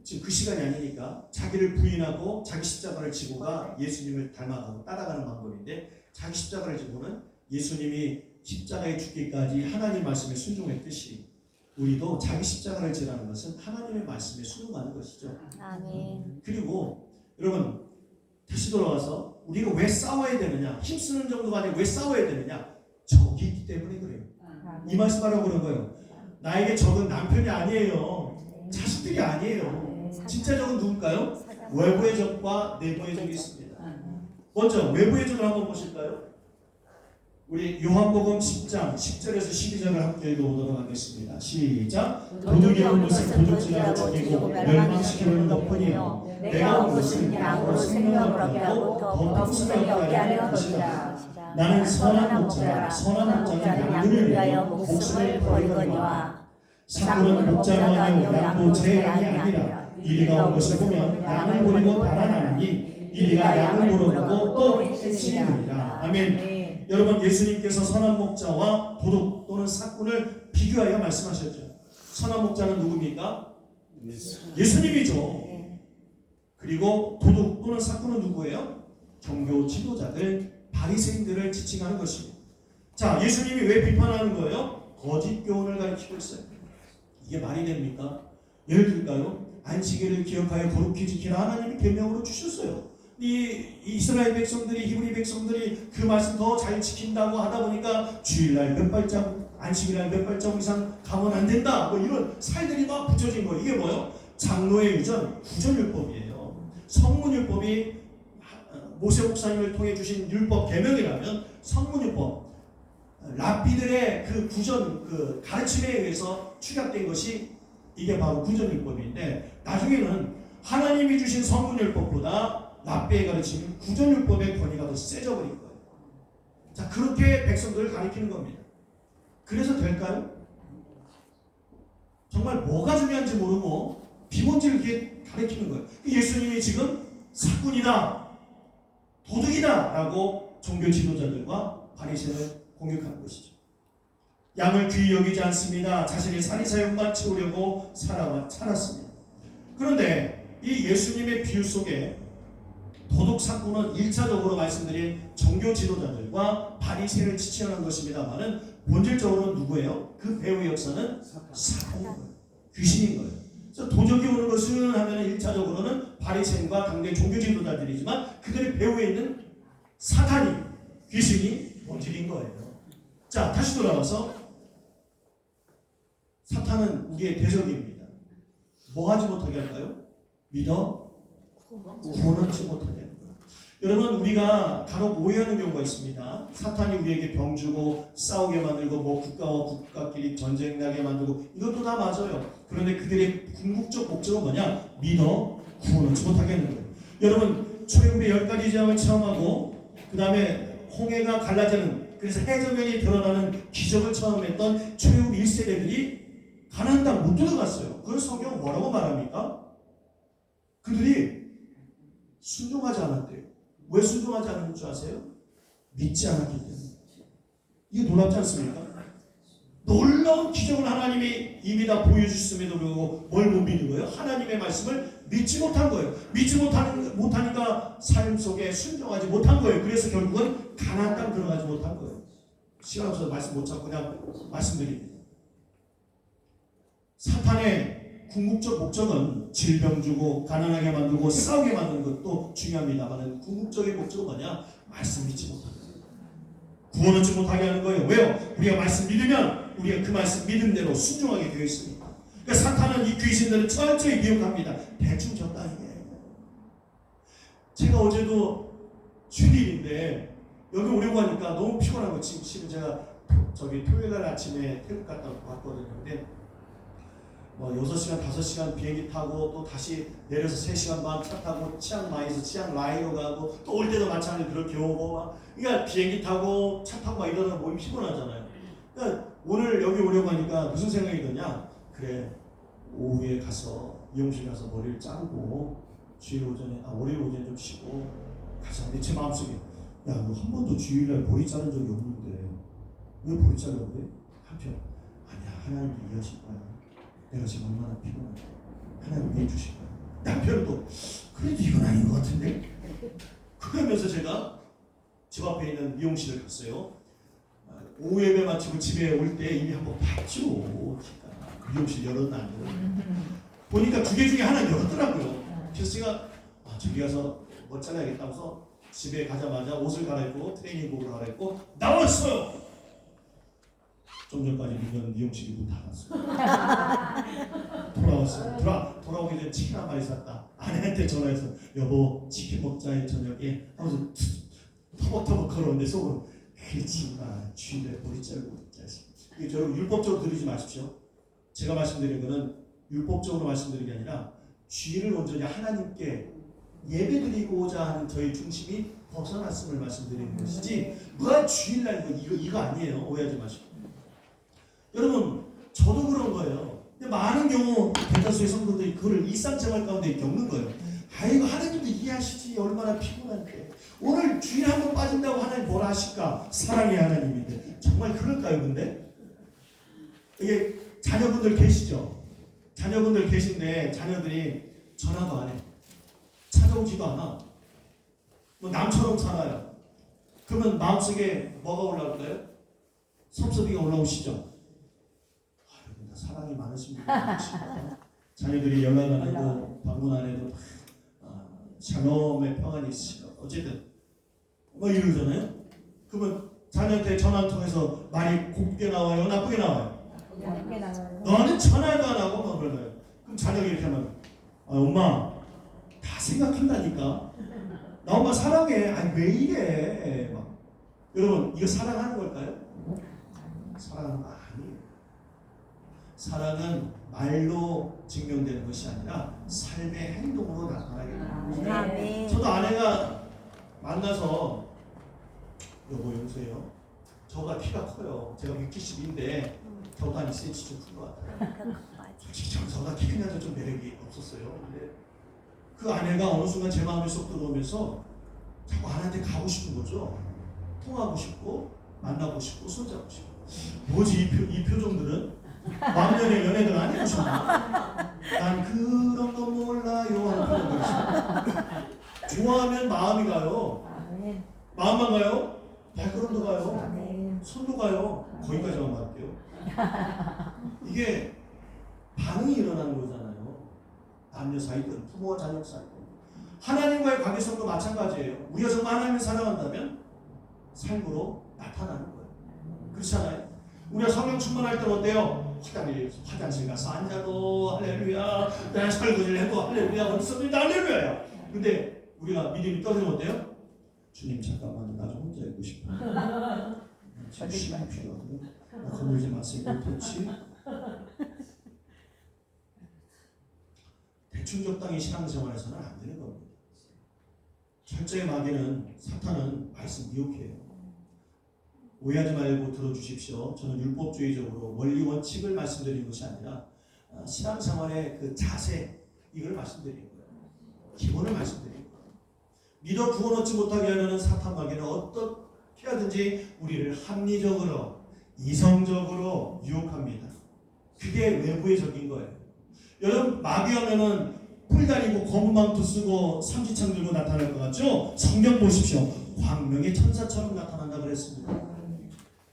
지금 그 시간이 아니니까 자기를 부인하고 자기 십자가를 지고가 예수님을 닮아가고 따라가는 방법인데, 자기 십자가를 지고는 예수님이 십자가에 죽기까지 하나님 말씀에 순종했듯이 우리도 자기 십자가를 지라는 것은 하나님의 말씀에 순종하는 것이죠. 아멘. 그리고 여러분, 다시 돌아와서 우리가 왜 싸워야 되느냐, 힘쓰는 정도가 아니라 왜 싸워야 되느냐, 적이 있기 때문에 그래요. 이 말씀하라고 그런 거예요. 나에게 적은 남편이 아니에요. 자식들이 아니에요. 진짜 적은 누굴까요? 외부의 적과 내부의 적이 있습니다. 먼저 외부의 적을 한번 보실까요? 우리 요한복음 10장 10절에서 12절을 함께 읽어보도록 하겠습니다. 시작. 도둑이 온 것은 도둑질하고 죽이고 멸망시키는 것뿐이요 내가 온 것은 양으로 생명을 얻게 하고 더 풍성하게 하려 는 것이라. 나는 선한 목자라. 선한 목자는 양을 위하여 목숨을 버리거니와. 사꾼은 목자가 아니요 양도 제 양이 아니라. 이리가 온 것을 보면 양을 버리고 달아나니 이리가 양을 모르고 또 찢으리라. 아멘. 여러분, 예수님께서 선한 목자와 도둑 또는 사꾼을 비교하여 말씀하셨죠. 선한 목자는 누굽니까? 예수님이죠. 그리고 도둑 또는 사꾼은 누구예요? 종교 지도자들, 바리새인들을 지칭하는 것입니다. 자, 예수님이 왜 비판하는 거예요? 거짓 교훈을 가르치고 있어요. 이게 말이 됩니까? 예를 들까요? 안식일을 기억하여 거룩히 지키라 하나님이 계명으로 주셨어요. 이 이스라엘 백성들이, 히브리 백성들이 그 말씀 더 잘 지킨다고 하다 보니까 주일날 몇 발짝, 안식일날 몇 발짝 이상 가면 안 된다, 뭐 이런 살들이 막 붙여진 거예요. 이게 뭐예요? 장로의 유전, 구전율법이에요. 성문율법이 모세 목사님을 통해 주신 율법 계명이라면 성문율법, 랍비들의 그 구전, 그 가르침에 의해서 축약된 것이 이게 바로 구전율법인데, 나중에는 하나님이 주신 성문율법보다 랍비의 가르침인 구전율법의 권위가 더 세져버린 거예요. 자, 그렇게 백성들을 가르치는 겁니다. 그래서 될까요? 정말 뭐가 중요한지 모르고 비본질을 이렇게 가르치는 거예요. 예수님이 지금 사꾼이다, 도둑이다 라고 종교 지도자들과 바리새인을 공격하는 것이죠. 양을 귀히 여기지 않습니다. 자신의 사리사욕만 채우려고 살았습니다. 그런데 이 예수님의 비유 속에 도둑 사꾼은 1차적으로 말씀드린 종교 지도자들과 바리새인을 지칭하는 것입니다만은 본질적으로는 누구예요? 그 배후의 역사는 사탄인 거예요. 귀신인 거예요. 그래서 도적이 오는 것은 하면 1차적으로는 바리새인과 당대 종교 지도자들이지만 그들의 배후에 있는 사탄이, 귀신이 본질인 거예요. 자, 다시 돌아와서 사탄은 우리의 대적입니다. 뭐 하지 못하게 할까요? 믿어 구원하지 못하게 합니다. 여러분, 우리가 간혹 오해하는 경우가 있습니다. 사탄이 우리에게 병 주고 싸우게 만들고 뭐 국가와 국가끼리 전쟁 나게 만들고, 이것도 다 맞아요. 그런데 그들의 궁극적 목적은 뭐냐? 믿어 구원하지 못하게 하는 거예요. 여러분, 출애굽의 10가지 재앙을 체험하고 그 다음에 홍해가 갈라지는, 그래서 해저면이 드러나는 기적을 체험했던 출애굽 1세대들이 가나안 땅 못 들어갔어요. 그걸 성경 뭐라고 말합니까? 그들이 순종하지 않았대요. 왜 순종하지 않은 줄 아세요? 믿지 않았기 때문에. 이게 놀랍지 않습니까? 놀라운 기적을 하나님이 이미 다 보여주셨음에도 불구하고 뭘 못 믿는 거예요? 하나님의 말씀을 믿지 못한 거예요. 믿지 못하니까 삶 속에 순종하지 못한 거예요. 그래서 결국은 가나안 땅 들어가지 못한 거예요. 시간 없어서 말씀 못 찾고 그냥 말씀드립니다. 사탄의 궁극적 목적은 질병 주고 가난하게 만들고 싸우게 만드는 것도 중요합니다만 궁극적인 목적은 뭐냐? 말씀 믿지 못하는 거예요. 구원 얻지 못하게 하는 거예요. 왜요? 우리가 말씀 믿으면 우리가 그 말씀 믿음대로 순종하게 되어 있습니다. 그러니까 사탄은 이 귀신들을 철저히 미혹합니다. 대충 적당히 해. 제가 어제도 주일인데 여기 오려고 하니까 너무 피곤한 거. 지금 제가 토요일 날 아침에 태국 갔다 왔거든요. 근데 뭐 6시간, 5시간 비행기 타고 또 다시 내려서 3시간 반 차 타고 치앙마이에서 치앙라이로 가고 또 올 때도 마찬가지로 그렇게 오고 막 그러니까 비행기 타고 차 타고 막 이러다 몸이 피곤하잖아요. 그러니까 오늘 여기 오려고 하니까 무슨 생각이 드냐? 그래 오후에 가서 미용실 가서 머리를 자르고 월요일 오전에 좀 쉬고 가자. 근데 제 마음속에 야 너 한 번도 주일날 머리 자른 적이 없는데 왜 머리 자르는데? 한편 아니야 하나님이 이해하실 거야. 내가 지금 얼마나 피곤한데 하나님 이해해 주실 거야. 남편도 그래도 이건 아닌 것 같은데? 그러면서 제가 집 앞에 있는 미용실을 갔어요. 오후 예배 마치고 집에 올 때 이미 한번 봤죠. 미용실 열었나 보니까 2개 중에 하나 열었더라고요. 그래서 제가 저기 가서 뭐 잘라야겠다면서 집에 가자마자 옷을 갈아입고 트레이닝복을 갈아입고 나왔어요. 좀 전까지 문 미용실이 문 닫았어요. 돌아왔어요. 돌아오기 전에 치킨 한 마리 샀다. 아내한테 전화해서 여보 치킨 먹자 저녁에 하면서 터벅터벅 걸었는데 속으로 그렇지마 주일에 머리 자르고 이게 여러분 율법적으로 들으지 마십시오. 제가 말씀드린 거는 율법적으로 말씀드린 게 아니라 주일을 온전히 하나님께 예배드리고자 하는 저의 중심이 벗어났음을 말씀드리는 것이지 뭐가 주일날 이거 아니에요. 오해하지 마시고. 여러분 저도 그런 거예요. 근데 많은 경우 대다수의 성도들이 그걸 일상생활 가운데 겪는 거예요. 아이고 하나님도 이해하시지 얼마나 피곤한데 오늘 주일 한번 빠진다고 하나님 뭐라 하실까? 사랑의 하나님인데 정말 그럴까요? 근데 이게 자녀분들 계시죠? 자녀분들 계신데 자녀들이 전화도 안 해. 찾아오지도 않아. 뭐 남처럼 살아요. 그러면 마음속에 뭐가 올라올까요? 섭섭이가 올라오시죠? 여러분 다 사랑이 많으신 분들 계십니다. 자녀들이 연락 안 해도 방문 안 해도 샬롬의 평안이 있으시죠. 어쨌든 뭐 이러잖아요. 그러면 자녀한테 전화 한 통해서 말이 곱게 나와요? 나쁘게 나와요? 나쁘게 나와요. 너는 전화도 안 하고 뭐 그러나요? 그럼 자녀가 이렇게 하면 엄마 다 생각한다니까. 나 엄마 사랑해. 아니 왜 이래? 막. 여러분 이거 사랑하는 걸까요? 사랑하는 거 아니에요. 사랑은 말로 증명되는 것이 아니라 삶의 행동으로 나타나게 됩니다. 아멘. 저도 아내가 만나서 여보 용서해요. 저가 키가 커요. 제가 170인데 저보다 한 2cm 좀 큰 것 같아요. 솔직히 저보다 키 큰 여자 좀 매력이 없었어요. 근데 그 아내가 어느 순간 제 마음에 쏙 들어오면서 자꾸 아내한테 가고 싶은 거죠. 통하고 싶고 만나고 싶고 손잡고 싶고. 뭐지 이 표정들은? 왕년에 연애들 안 해보셨나? 난 그런 거 몰라요 하는 표정들 있어요. 좋아하면 마음이 가요. 아멘. 마음만 가요? 발걸음도 가요. 아멘. 손도 가요. 거기까지만 갈게요. 이게 반응이 일어나는 거잖아요. 남녀 사이든 부모와 자녀 사이든 하나님과의 관계성도 마찬가지예요. 우리가 정말 하나님을 사랑한다면 삶으로 나타나는 거예요. 그렇잖아요. 우리가 성령 충만할 때는 어때요? 화장실 가서 앉아도 할렐루야, 내가 설거지를 해도 할렐루야, 어디 있어도 할렐루야야. 근데 우리가 믿음이 떨어지면 어때요? 주님 잠깐만 나 좀 혼자 있고 싶어. 지금 시간이 필요하거든. 나 건들지 마세요. 그렇지? 대충 적당히 신앙생활에서는 안 되는 겁니다. 철저히 마귀는 사탄은 말씀 미혹해요. 오해하지 말고 들어주십시오. 저는 율법주의적으로 원리 원칙을 말씀드리는 것이 아니라 신앙생활의 그 자세 이걸 말씀드리는 거예요. 기본을 말씀드립니다. 믿어 구원 얻지 못하게 하려는 사탄 마귀는 어떻게 하든지 우리를 합리적으로 이성적으로 유혹합니다. 그게 외부의 적인 거예요. 여러분 마귀 하면은 뿔 다니고 검은 망토 쓰고 삼지창 들고 나타날 것 같죠? 성경 보십시오. 광명의 천사처럼 나타난다 그랬습니다.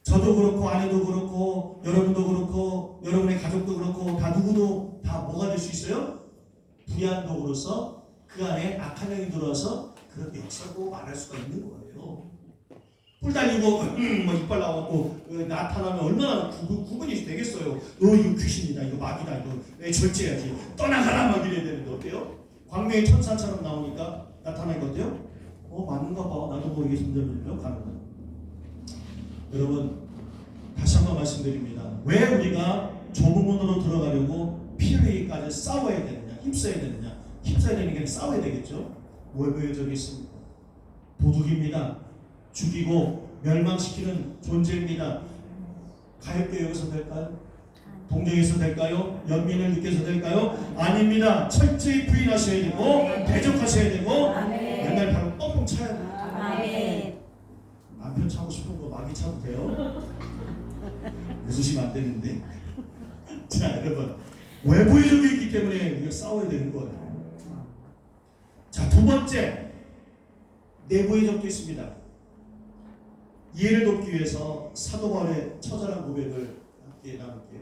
저도 그렇고 아내도 그렇고 여러분도 그렇고 여러분의 가족도 그렇고 다 누구도 다 뭐가 될 수 있어요? 불의한독으로서 그 안에 악한 영이 들어와서 그렇게 역사고 말할 수가 있는 거예요. 뿔 달리고 뭐 이빨 나와갖고 나타나면 얼마나 구분이 되겠어요. 너 이거 귀신이다, 이거 마귀다, 이거 절제해야지, 떠나가라 막 이래야 되는데 어때요? 광명의 천사처럼 나오니까 나타나는 거 어때요? 맞는가 봐. 나도 모르게 손들면 가는 거야. 여러분 다시 한번 말씀드립니다. 왜 우리가 좁은 문으로 들어가려고 피흘리기까지 싸워야 되느냐, 힘써야 되느냐? 힘써야 되는 게 아니라 싸워야 되겠죠. 외부의 적이 있습니다. 도둑입니다. 죽이고 멸망시키는 존재입니다. 가엾게 여기서 될까요? 동정에서 될까요? 연민을 느껴서 될까요? 아닙니다. 철저히 부인하셔야 되고 대적하셔야 되고 맨날 바로 뻥뻥 차야 돼요. 아멘. 남편 차고 싶은 거 마귀 차도 돼요? 웃으시면 안 되는데. 자 여러분 외부의 적이 있기 때문에 우리가 싸워야 되는 거예요. 자 두 번째 내부의 적도 있습니다. 이해를 돕기 위해서 사도 바울의 처절한 고백을 함께 나눌게요.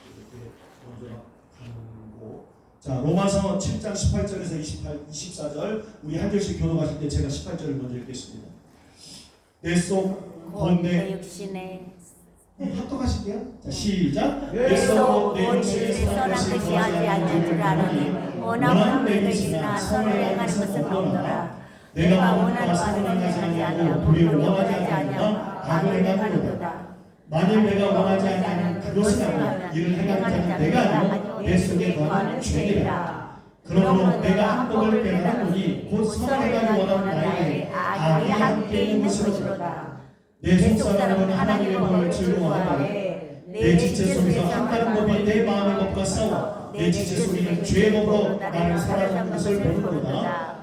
이렇게 먼저 가고, 자 로마서 7장 18절에서 24절 우리 한 절씩 교독하실 때 제가 18절을 먼저 읽겠습니다. 내 속 본내 육신에 합독하실게요. 자 시작. 내 속 내 육신에 선한 것이 하지 않는 줄 아노니 원하는 내 것이나 선을 행하는 것은 없노라. 내가 원하는 바는 하지 아니하고 도리어 원하지 아니하고 악을 행하는도다. 만일 내가 원하지 않는 그것을 하고 이를 행하는 자는 내가 아니고 내 속에 거하는 죄니라. 그러므로 내가 합법을 깨달았노니 곧 선을 행하기 원하는 나에게 악이 함께 있는 것이로다. 내 속사람은 하나님의 법을 즐거워하되 내 지체 속에서 한 다른 법이 내 마음의 법과 싸워 내 지체 속에는 죄의 법으로 나를 사랑하는 것을 보는도다.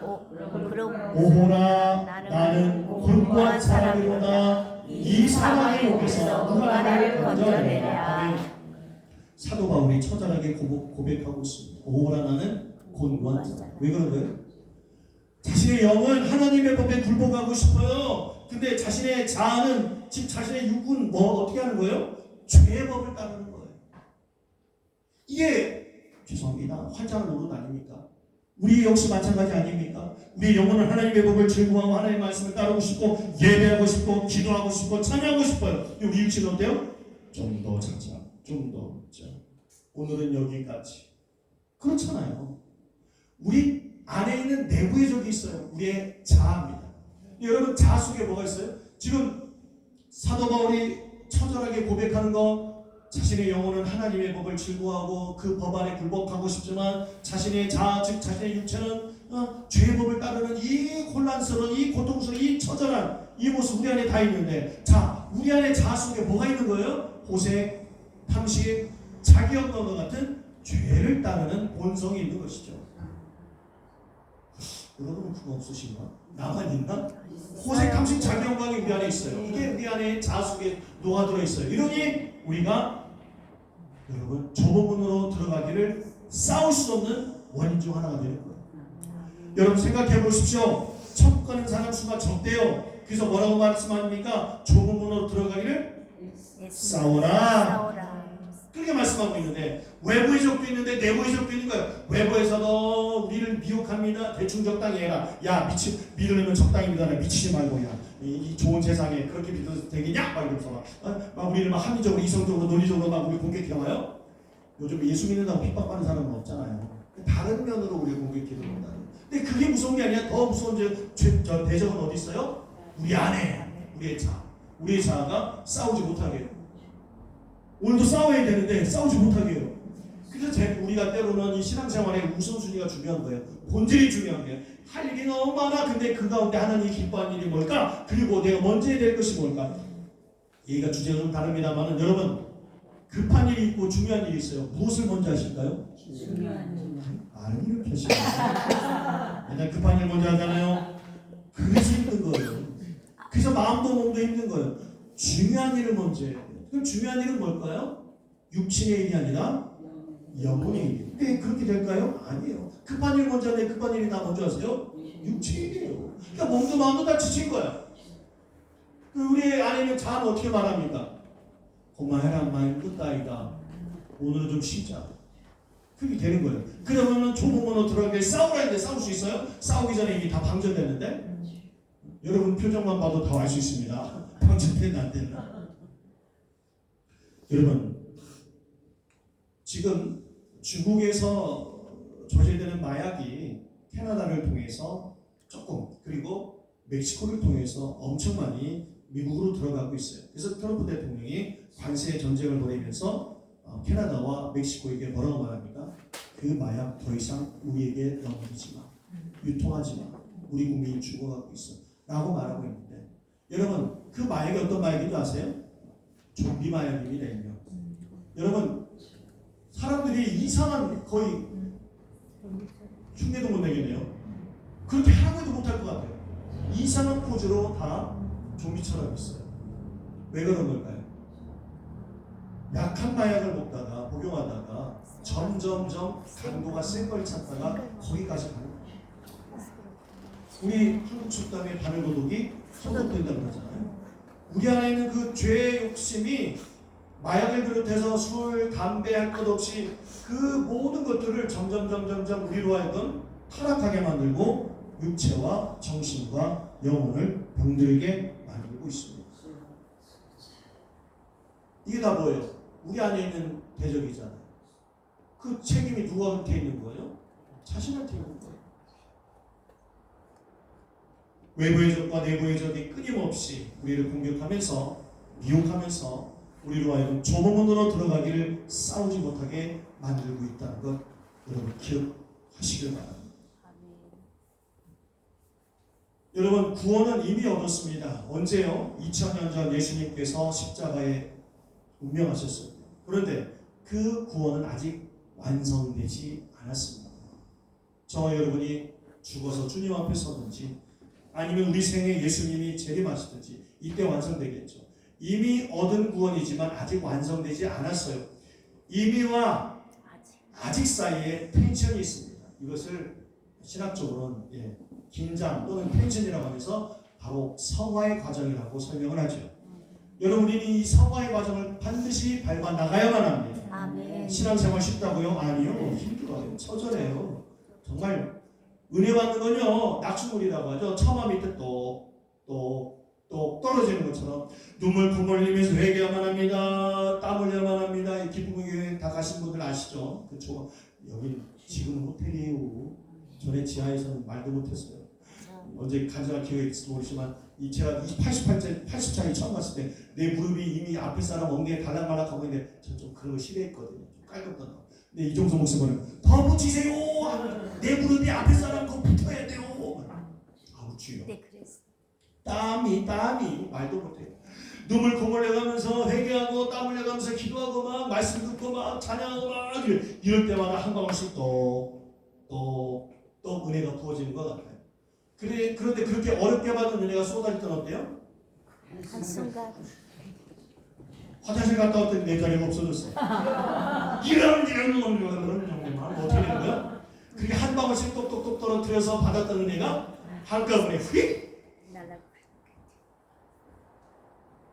오호라 나는 곤고한 사람이로다. 이 사망의 목에서 누가 나를 건져내랴. 사도 바울이 처절하게 고백하고 있습니다. 오호라 나는 곤고한 사람. 왜 그런 거예요? 자신의 영은 하나님의 법에 굴복하고 싶어요. 근데 자신의 자아는 즉 자신의 육은 뭐 어떻게 하는 거예요? 죄의 법을 따르는 거예요. 이게 죄송합니다. 환장을 노릇 아닙니까? 우리 역시 마찬가지 아닙니까? 우리 영혼은 하나님의 법을 즐거워하고 하나님의 말씀을 따르고 싶고 예배하고 싶고 기도하고 싶고 찬양하고 싶어요. 우리 육신은 어때요? 좀 더 자자, 좀 더 자. 오늘은 여기까지. 그렇잖아요. 우리 안에 있는 내부의 적이 있어요. 우리의 자아입니다. 여러분 자아 속에 뭐가 있어요? 지금 사도 바울이 처절하게 고백하는 거 자신의 영혼은 하나님의 법을 즐거워하고 그 법 안에 굴복하고 싶지만 자신의 자아 즉 자신의 육체는 죄의 법을 따르는 이 혼란스러운 이 고통스러운 이 처절한 이 모습 우리 안에 다 있는데 자 우리 안에 자아 속에 뭐가 있는 거예요? 호색, 탐식, 자기영광과 같은 죄를 따르는 본성이 있는 것이죠. 여러분은 그거 없으신가? 나만 있나? 호색, 탐식, 자기영광이 우리 안에 있어요. 이게 우리 안에 자아 속에 녹아들어 있어요. 이러니 우리가 여러분 좁은 문으로 들어가기를 싸울 수 없는 원인 중 하나가 되는 거예요. 여러분 생각해 보십시오. 천국 가는 사람 수가 적대요. 그래서 뭐라고 말씀합니까? 좁은 문으로 들어가기를 싸워라. 그렇게 말씀하고 있는데 외부의 적도 있는데 내부의 적도 있는 거예요. 외부에서도 우리를 미혹합니다. 대충 적당히 해라. 야 믿으려면 적당히 믿어라. 미치지 말고 이 좋은 세상에 그렇게 믿어도 되겠냐? 막 이러면서 막 우리를 막 합리적으로 이성적으로 논리적으로 막 우리 공격해와요. 요즘 예수 믿는다고 핍박받는 사람은 없잖아요. 다른 면으로 우리 공격해옵니다. 근데 그게 무서운 게 아니라 더 무서운 대적은 어디 있어요? 우리 안에 우리의 자아. 우리의 자아가 싸우지 못하게 해요. 오늘도 싸워야 되는데 싸우지 못하게 해요. 그래서 우리가 때로는 이 신앙생활에 우선순위가 중요한 거예요. 본질이 중요한 거예요. 할 일이 너무 많아. 근데 그 가운데 하나님이 기뻐하는 일이 뭘까? 그리고 내가 먼저 해야 될 것이 뭘까? 얘기가 주제가 좀 다릅니다만 여러분 급한 일이 있고 중요한 일이 있어요. 무엇을 먼저 하실까요? 말은 이렇게 하시네요. 맨날 급한 일 먼저 하잖아요. 그래서 힘든 거예요. 그래서 마음도 몸도 힘든 거예요. 중요한 일을 먼저 해야 돼요. 그럼 중요한 일은 뭘까요? 육신의 일이 아니라 영혼의 일. 근데 그렇게 될까요? 아니에요. 급한 일 먼저 하는데 급한 일이 다 먼저 하세요? 육체의 일이에요. 그러니까 몸도 마음도 다 지친 거야. 우리 아내는 잠 어떻게 말합니까? 고마해라 많이 끝다이다. 오늘은 좀 쉬자. 그게 되는 거예요. 그러면은 좁은 문으로 들어가게 싸우라 했는데 싸울 수 있어요? 싸우기 전에 이미 다 방전됐는데? 여러분 표정만 봐도 다 알 수 있습니다. 방전된 안 됐나? 여러분 지금 중국에서 저지되는 마약이 캐나다를 통해서 조금 그리고 멕시코를 통해서 엄청 많이 미국으로 들어가고 있어요. 그래서 트럼프 대통령이 관세 전쟁을 벌이면서 캐나다와 멕시코에게 뭐라고 말합니까? 그 마약 더 이상 우리에게 넘기지 마. 유통하지 마. 우리 국민이 죽어가고 있어. 라고 말하고 있는데 여러분 그 마약이 어떤 마약인 줄 아세요? 좀비 마약입니다. 일명. 여러분 사람들이 이상한 거의 흉내도 못 내겠네요. 그렇게 하라고 해도 못할 것 같아요. 이상한 포즈로 다 좀비처럼 있어요. 왜 그런 걸까요? 약한 마약을 먹다가 복용하다가 점점점 강도가 센 걸 찾다가 거기까지 가는 거예요. 우리 한국 속담에 바늘도둑이 소독된다고 그러잖아요. 우리 안에 있는 그 죄의 욕심이 마약을 비롯해서 술, 담배 할 것 없이 그 모든 것들을 점점 우리로 하여금 타락하게 만들고 육체와 정신과 영혼을 병들게 만들고 있습니다. 이게 다 뭐예요? 우리 안에 있는 대적이잖아요. 그 책임이 누구한테 있는 거예요? 자신한테 있는 거예요. 외부의 적과 내부의 적이 끊임없이 우리를 공격하면서 미혹하면서 우리로 하여금 좁은 문으로 들어가기를 싸우지 못하게 만들고 있다는 것 여러분 기억하시길 바랍니다. 여러분 구원은 이미 얻었습니다. 언제요? 2000년 전 예수님께서 십자가에 운명하셨어요. 그런데 그 구원은 아직 완성되지 않았습니다. 저와 여러분이 죽어서 주님 앞에 서든지 아니면 우리 생에 예수님이 재림하시든지 이때 완성되겠죠. 이미 얻은 구원이지만 아직 완성되지 않았어요. 이미와 아직 사이에 텐션이 있습니다. 이것을 신학적으로는 긴장 또는 텐션이라고 하면서 바로 성화의 과정이라고 설명을 하죠. 여러분 우리는 이 성화의 과정을 반드시 밟아 나가야만 합니다. 아멘. 신앙생활 쉽다고요? 아니요. 힘들어요. 처절해요. 정말 은혜 받는 건요 낙추물이라고 하죠. 처마 밑에 똑 떨어지는 것처럼 눈물 콧물 흘리면서 회개야만 합니다. 땀 흘려야만 합니다. 기쁨교회 다 가신 분들 아시죠? 그렇죠? 여기 지금 호텔이에요. 전에 지하에서는 말도 못했어요. 언제 간절한 기회가 있을지 모르지만 제가 80차에 처음 갔을 때 내 무릎이 이미 앞에 사람 엉덩이에 달락말락하고 있는데 전 좀 그런 거 싫어했거든요. 좀 깔렸던 거. 근데 이종석 목사님은 더 붙이세요. 내 무릎이 앞에 사람 거 붙어야 돼요. 아우 주여. 네, 그랬어. 땀이 말도 못해요. 눈물 콧물 내가면서 회개하고 땀 흘려가면서 기도하고 막 말씀 듣고 막 찬양하고 막 이럴 때마다 한 방울씩 또 은혜가 부어지는 것 같아요. 그런데 그렇게 어렵게 받은 은혜가 쏟아질 때는 어때요? 한순간 화장실 갔다 왔더니 내 자리가 없어졌어. 이런 정도만 어떻게 되는 거야? 그렇게 한 방울씩 똑똑똑 떨어뜨려서 받았던 은혜가 한꺼번에 휙. 날아가.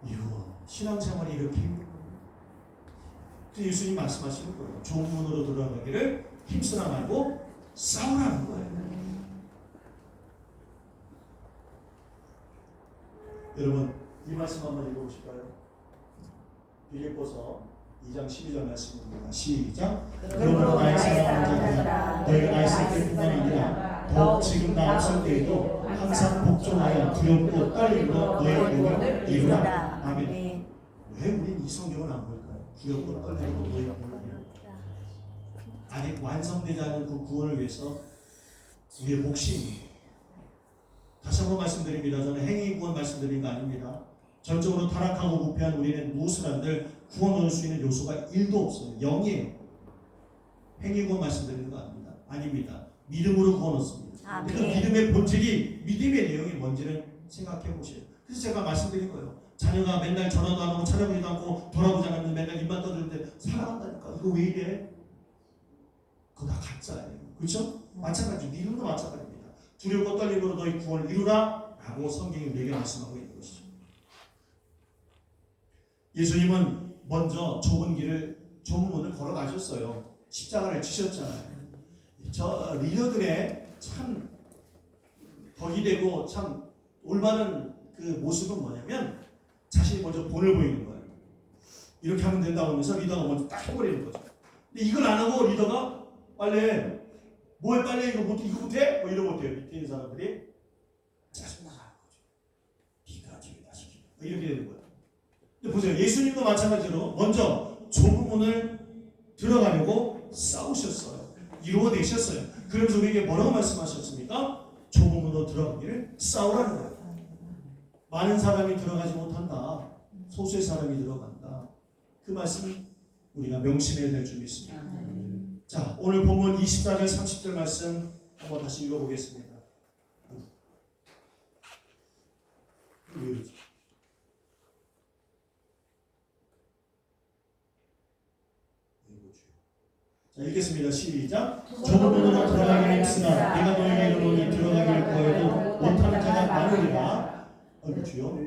이거 신앙생활이 이렇게 힘들어요. 그래서 예수님 말씀하시는 거예요. 좋은 문으로 들어가기를 힘쓰라 말고 싸우라는 거예요. 여러분 이 말씀 한번 읽어보실까요? 빌립보서 2장 12절 말씀입니다. 시작. 그러므로 나의 사랑하는 자들아 너희가 나의 생길 뿐만 아니라 더욱 지금 나 없을 때에도 항상 복종하여 두렵고 떨림으로 너의 목을 이루라. 아멘. 왜 우린 이 성경을 안 볼까요? 두렵고 떨림으로 너의 목을 이루라. 아직 완성되지 않은 그 구원을 위해서 우리의 목심이 다시 한번 말씀드립니다. 저는 행위 구원 말씀드린 거 아닙니다. 전적으로 타락하고 부패한 우리는 무엇을 한들 구원 얻을 수 있는 요소가 1도 없어요. 0이에요. 행위 구원 말씀드리는 거 아닙니다. 아닙니다. 믿음으로 구원 얻습니다. 그 아멘. 믿음의 본질이 믿음의 내용이 뭔지는 생각해 보세요. 그래서 제가 말씀드린 거예요. 자녀가 맨날 전화도 안 하고 찾아보지도 않고 돌아보지 않으면 맨날 입만 떠드는데 사랑한다니까. 이거 왜 이래? 그거 다 가짜예요. 그렇죠? 마찬가지 믿음도 마찬가지입니다. 두렵고 떨림으로 너희 구원을 이루라 라고 성경이 우리에게 말씀하고 있는 것이죠. 예수님은 먼저 좁은 문을 걸어가셨어요. 십자가를 지셨잖아요. 저 리더들의 참 덕이 되고 참 올바른 그 모습은 뭐냐면 자신이 먼저 본을 보이는 거예요. 이렇게 하면 된다고 하면서 리더가 먼저 딱 해버리는 거죠. 근데 이걸 안 하고 리더가 빨리 뭐해 빨리 이거 못해? 뭐 이러고 못해요. 밑에 있는 사람들이 짜증나는 거죠. 네가 저기다 시키고 이렇게 되는 거예요. 근데 보세요. 예수님도 마찬가지로 먼저 좁은 문을 들어가려고 싸우셨어요. 이루어내셨어요. 그러면서 우리에게 뭐라고 말씀하셨습니까? 좁은 문으로 들어가기를 싸우라는 거예요. 많은 사람이 들어가지 못한다. 소수의 사람이 들어간다. 그 말씀 우리가 명심해야 될 줄 믿습니다. 자, 오늘 본문 24절 30절 말씀 한번 다시 읽어보겠습니다. 왜 이러지? 자, 읽겠습니다. 시작. 좁은 문으로 들어가기를 힘쓰나 내가 너희가 이르노니 들어가기를 구하여도 못하는 자가 많으리라. 주여.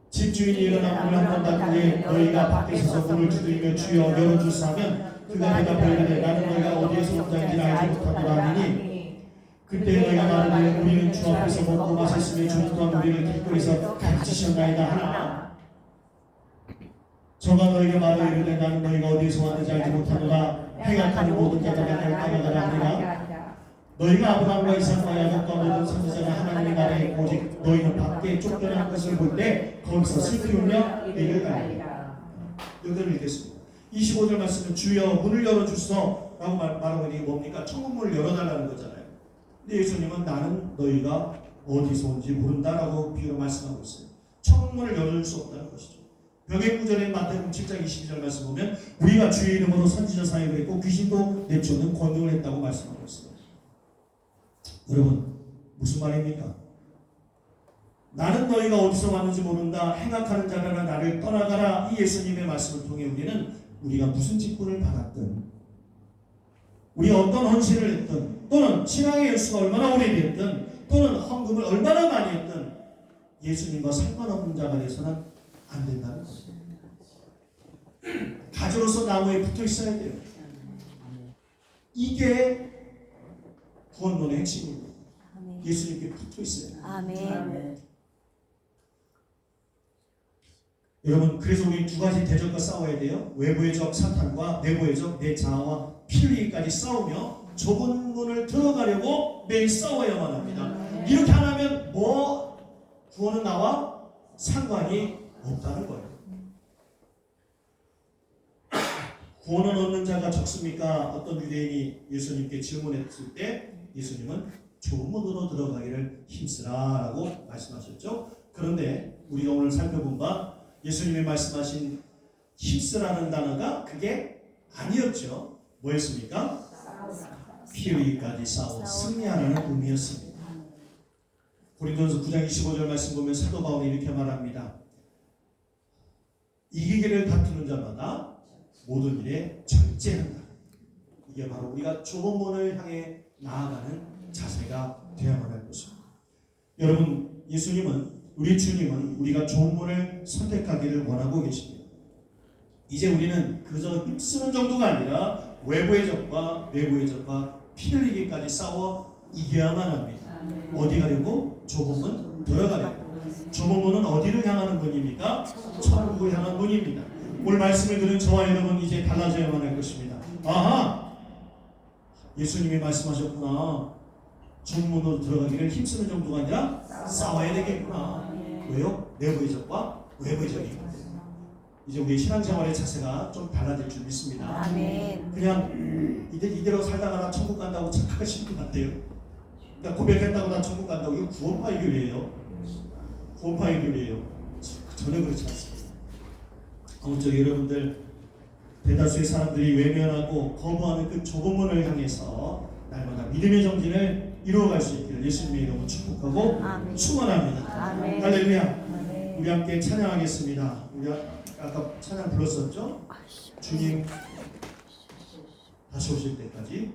집주인이 일어나 문을 한 번 닫으니 너희가 밖에 서서 문을 두드리며 주여 열어주사 하면 그가 대답하여 이르되 나는 너희가 어디에서 온 자인지 알지 못하노라 하니니 그때 너희가 말하되 우리는 주 앞에서 먹고 마셨으며 주 또한 우리를 길거리에서 가르치셨나이다 하나 저가 너희가 말하여 이르되 나는 너희가 어디에서 왔는지 알지 못하노라 행악하는 모든 자들아 날 따라가라 하니라 너희가 아브라함과 이삭과 야곱과 모든 선지자가 하나님의 나라에 오직 너희는 밖에 쫓겨난 것을 볼 때 거기서 슬피 울며 이를 갈리라. 여기를 읽겠습니다. 25절 말씀은 주여 문을 열어주소 라고 말하고 있는 게 뭡니까? 천국 문을 열어달라는 거잖아요. 근데 예수님은 나는 너희가 어디서 온지 모른다라고 비유로 말씀하고 있어요. 천국 문을 열어줄 수 없다는 것이죠. 벽의 구절인 마태복음 7장 22절 말씀 보면 우리가 주의 이름으로 선지자 사역을 했고 귀신도 내쫓는 권능을 했다고 말씀하고 있어요. 여러분 무슨 말입니까? 나는 너희가 어디서 왔는지 모른다. 행악하는 자라나 나를 떠나가라. 이 예수님의 말씀을 통해 우리가 무슨 직분을 받았든 우리 어떤 헌신을 했든 또는 신앙의 열수가 얼마나 오래됐든 또는 헌금을 얼마나 많이 했든 예수님과 상관없는 자가 돼서는 안 된다는 거죠. 가지로서 나무에 붙어 있어야 돼요. 이게 구원론의 핵심입니다. 예수님께 붙어 있어요. 아멘. 여러분 그래서 우리 두 가지 대적과 싸워야 돼요. 외부의 적 사탄과 내부의 적 내 자아와 피 흘리기까지 싸우며 좁은 문을 들어가려고 매일 싸워야만 합니다. 이렇게 안 하면 구원은 나와 상관이 없다는 거예요. 구원을 얻는 자가 적습니까? 어떤 유대인이 예수님께 질문했을 때 예수님은 좁은 문으로 들어가기를 힘쓰라라고 말씀하셨죠. 그런데 우리가 오늘 살펴본 바 예수님이 말씀하신 힘쓰라는 단어가 그게 아니었죠. 뭐였습니까? 피 흘리기까지 싸워 승리하라는 의미였습니다. 고린도전서 9장 25절 말씀 보면 사도 바울이 이렇게 말합니다. 이기기를 다투는 자마다 모든 일에 절제한다. 이게 바로 우리가 좁은 문을 향해 나아가는 자세가 되어야만 할 것입니다. 여러분 우리 주님은 우리가 좁은 문을 선택하기를 원하고 계십니다. 이제 우리는 그저 힘쓰는 정도가 아니라 외부의 적과 내부의 적과 피 흘리기까지 싸워 이겨야만 합니다. 어디 가려고? 좁은 문 들어가려고. 좁은 문은 어디를 향하는 문입니까? 천국을 향한 문입니다. 오늘 말씀을 들은 저와 여러분 이제 달라져야만 할 것입니다. 아하! 예수님이 말씀하셨구나. 좁은 문으로 들어가기를 힘쓰는 정도가 아니라 싸워야 되겠구나. 왜요? 내부의 적과 외부의 적이 있거든요. 이제 우리 신앙생활의 자세가 좀 달라질 줄 믿습니다. 아멘. 그냥 이대로 살다가 나 천국 간다고 착각하시는 분 같아요. 그러니까 고백했다고 나 천국 간다고. 이거 구원파의 교회예요. 구원파의 교회예요. 전혀 그렇지 않습니다. 아무튼 여러분들 대다수의 사람들이 외면하고 거부하는 그 좁은 문을 향해서 날마다 믿음의 정진을 이루어갈 수 있기를 예수님의 이름으로 축복하고 아멘. 축원합니다. 아멘. 할렐루야. 아멘. 우리 함께 찬양하겠습니다. 우리 아까 찬양 불렀었죠? 주님 다시 오실 때까지